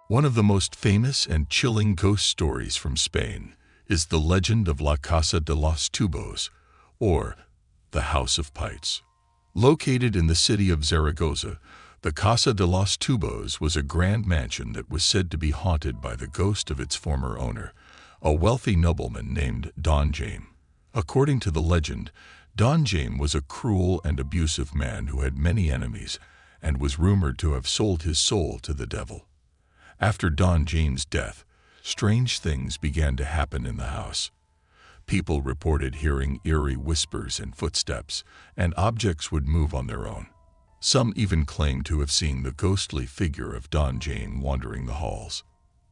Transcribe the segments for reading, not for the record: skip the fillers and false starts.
One of the most famous and chilling ghost stories from Spain is the legend of La Casa de los Tubos, or the House of Pipes. Located in the city of Zaragoza, the Casa de los Tubos was a grand mansion that was said to be haunted by the ghost of its former owner, a wealthy nobleman named Don Jaime. According to the legend, Don Jaime was a cruel and abusive man who had many enemies and was rumored to have sold his soul to the devil. After Don Jaime's death, strange things began to happen in the house. People reported hearing eerie whispers and footsteps, and objects would move on their own. Some even claimed to have seen the ghostly figure of Don Jaime wandering the halls.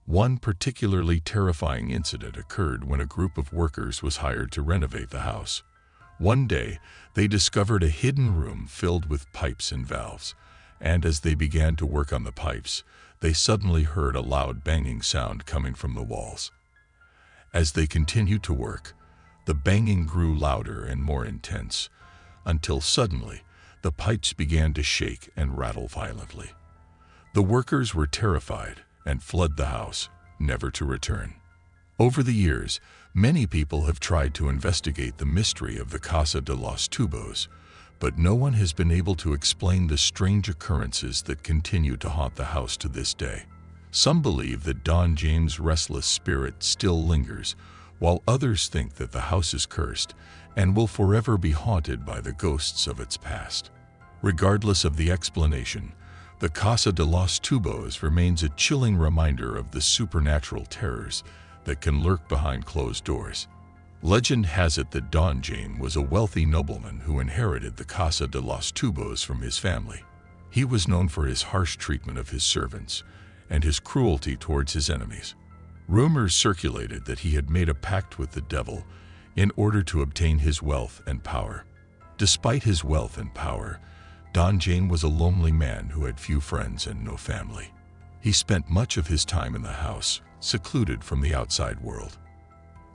One particularly terrifying incident occurred when a group of workers was hired to renovate the house. One day, they discovered a hidden room filled with pipes and valves, and as they began to work on the pipes, they suddenly heard a loud banging sound coming from the walls. As they continued to work, the banging grew louder and more intense, until suddenly the pipes began to shake and rattle violently. The workers were terrified and fled the house, never to return. Over the years, many people have tried to investigate the mystery of the Casa de los Tubos, but no one has been able to explain the strange occurrences that continue to haunt the house to this day. Some believe that Don Jaime's restless spirit still lingers, while others think that the house is cursed and will forever be haunted by the ghosts of its past. Regardless of the explanation, the Casa de los Tubos remains a chilling reminder of the supernatural terrors that can lurk behind closed doors. Legend has it that Don Jaime was a wealthy nobleman who inherited the Casa de los Tubos from his family. He was known for his harsh treatment of his servants and his cruelty towards his enemies. Rumors circulated that he had made a pact with the devil in order to obtain his wealth and power. Despite his wealth and power, Don Jaime was a lonely man who had few friends and no family. He spent much of his time in the house, secluded from the outside world.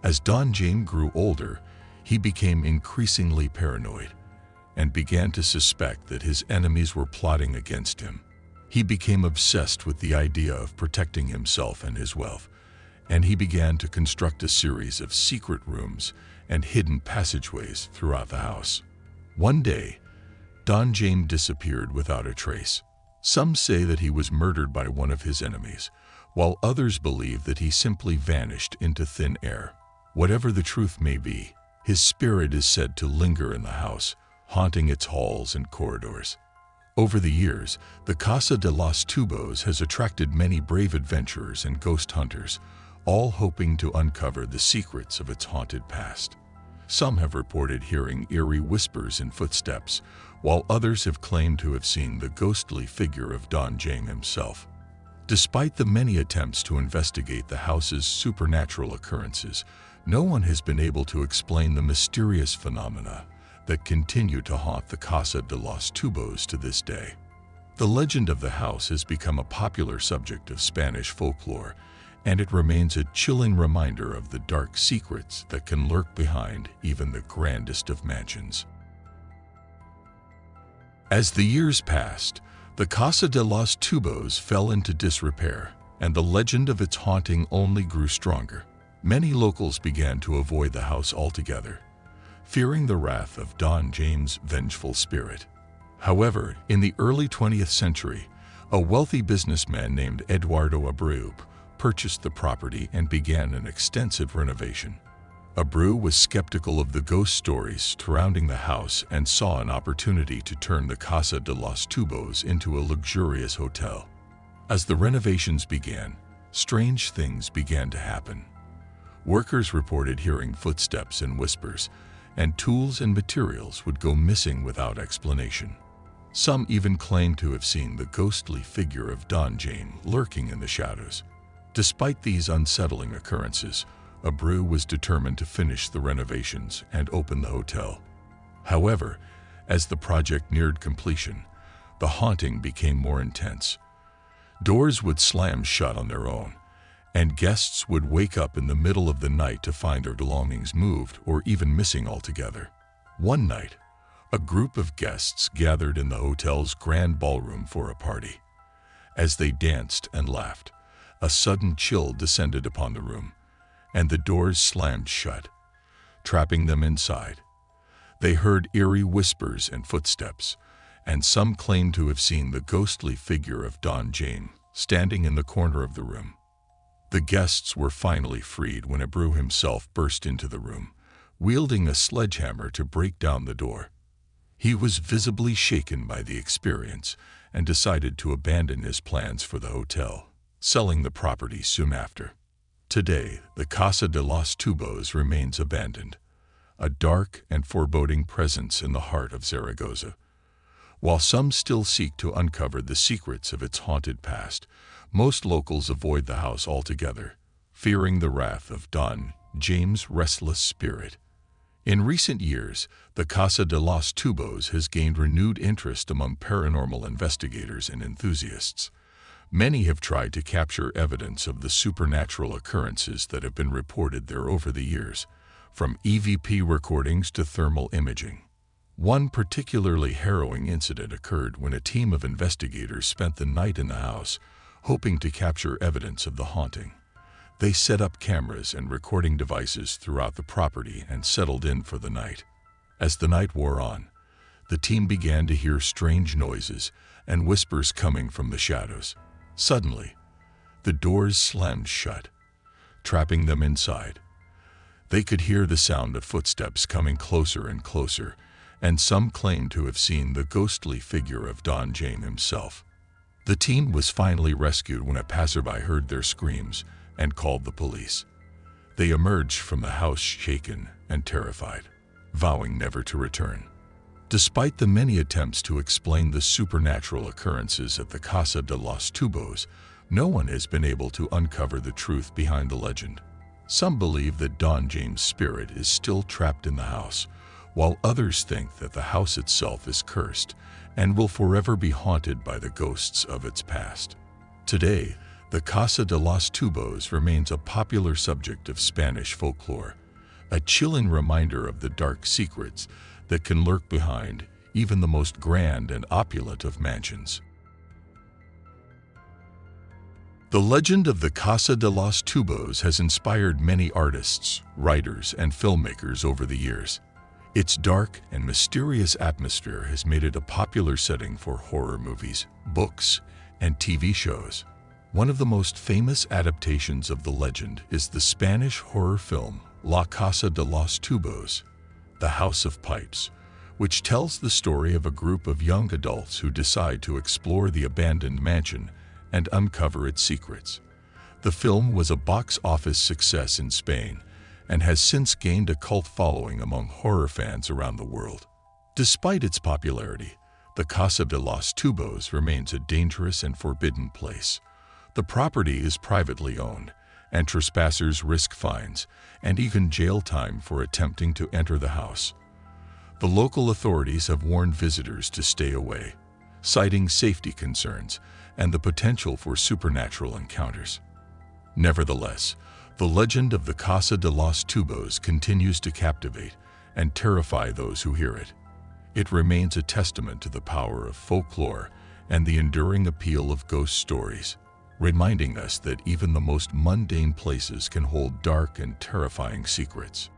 As Don Jaime grew older, he became increasingly paranoid and began to suspect that his enemies were plotting against him. He became obsessed with the idea of protecting himself and his wealth, and he began to construct a series of secret rooms and hidden passageways throughout the house. One day, Don Jaime disappeared without a trace. Some say that he was murdered by one of his enemies, while others believe that he simply vanished into thin air. Whatever the truth may be, his spirit is said to linger in the house, haunting its halls and corridors. Over the years, the Casa de los Tubos has attracted many brave adventurers and ghost hunters, all hoping to uncover the secrets of its haunted past. Some have reported hearing eerie whispers and footsteps, while others have claimed to have seen the ghostly figure of Don Jaime himself. Despite the many attempts to investigate the house's supernatural occurrences, no one has been able to explain the mysterious phenomena that continue to haunt the Casa de los Tubos to this day. The legend of the house has become a popular subject of Spanish folklore, and it remains a chilling reminder of the dark secrets that can lurk behind even the grandest of mansions. As the years passed, the Casa de los Tubos fell into disrepair, and the legend of its haunting only grew stronger. Many locals began to avoid the house altogether, fearing the wrath of Don Jaime's vengeful spirit. However, in the early 20th century, a wealthy businessman named Eduardo Abreu purchased the property and began an extensive renovation. Abreu was skeptical of the ghost stories surrounding the house and saw an opportunity to turn the Casa de los Tubos into a luxurious hotel. As the renovations began, strange things began to happen. Workers reported hearing footsteps and whispers, and tools and materials would go missing without explanation. Some even claimed to have seen the ghostly figure of Don Jaime lurking in the shadows. Despite these unsettling occurrences, Abreu was determined to finish the renovations and open the hotel. However, as the project neared completion, the haunting became more intense. Doors would slam shut on their own, and guests would wake up in the middle of the night to find their belongings moved or even missing altogether. One night, a group of guests gathered in the hotel's grand ballroom for a party. As they danced and laughed, a sudden chill descended upon the room, and the doors slammed shut, trapping them inside. They heard eerie whispers and footsteps, and some claimed to have seen the ghostly figure of Don James standing in the corner of the room. The guests were finally freed when Abreu himself burst into the room, wielding a sledgehammer to break down the door. He was visibly shaken by the experience and decided to abandon his plans for the hotel, selling the property soon after. Today, the Casa de los Tubos remains abandoned, a dark and foreboding presence in the heart of Zaragoza. While some still seek to uncover the secrets of its haunted past, most locals avoid the house altogether, fearing the wrath of Don James' restless spirit. In recent years, the Casa de los Tubos has gained renewed interest among paranormal investigators and enthusiasts. Many have tried to capture evidence of the supernatural occurrences that have been reported there over the years, from EVP recordings to thermal imaging. One particularly harrowing incident occurred when a team of investigators spent the night in the house, hoping to capture evidence of the haunting. They set up cameras and recording devices throughout the property and settled in for the night. As the night wore on, the team began to hear strange noises and whispers coming from the shadows. Suddenly, the doors slammed shut, trapping them inside. They could hear the sound of footsteps coming closer and closer, and some claimed to have seen the ghostly figure of Don James himself. The team was finally rescued when a passerby heard their screams and called the police. They emerged from the house shaken and terrified, vowing never to return. Despite the many attempts to explain the supernatural occurrences at the Casa de los Tubos, no one has been able to uncover the truth behind the legend. Some believe that Don James' spirit is still trapped in the house, while others think that the house itself is cursed and will forever be haunted by the ghosts of its past. Today, the Casa de los Tubos remains a popular subject of Spanish folklore, a chilling reminder of the dark secrets that can lurk behind even the most grand and opulent of mansions. The legend of the Casa de los Tubos has inspired many artists, writers, and filmmakers over the years. Its dark and mysterious atmosphere has made it a popular setting for horror movies, books, and TV shows. One of the most famous adaptations of the legend is the Spanish horror film La Casa de los Tubos, The House of Pipes, which tells the story of a group of young adults who decide to explore the abandoned mansion and uncover its secrets. The film was a box office success in Spain and has since gained a cult following among horror fans around the world. Despite its popularity, the Casa de los Tubos remains a dangerous and forbidden place. The property is privately owned, and trespassers risk fines and even jail time for attempting to enter the house. The local authorities have warned visitors to stay away, citing safety concerns and the potential for supernatural encounters. Nevertheless, the legend of the Casa de los Tubos continues to captivate and terrify those who hear it. It remains a testament to the power of folklore and the enduring appeal of ghost stories, reminding us that even the most mundane places can hold dark and terrifying secrets.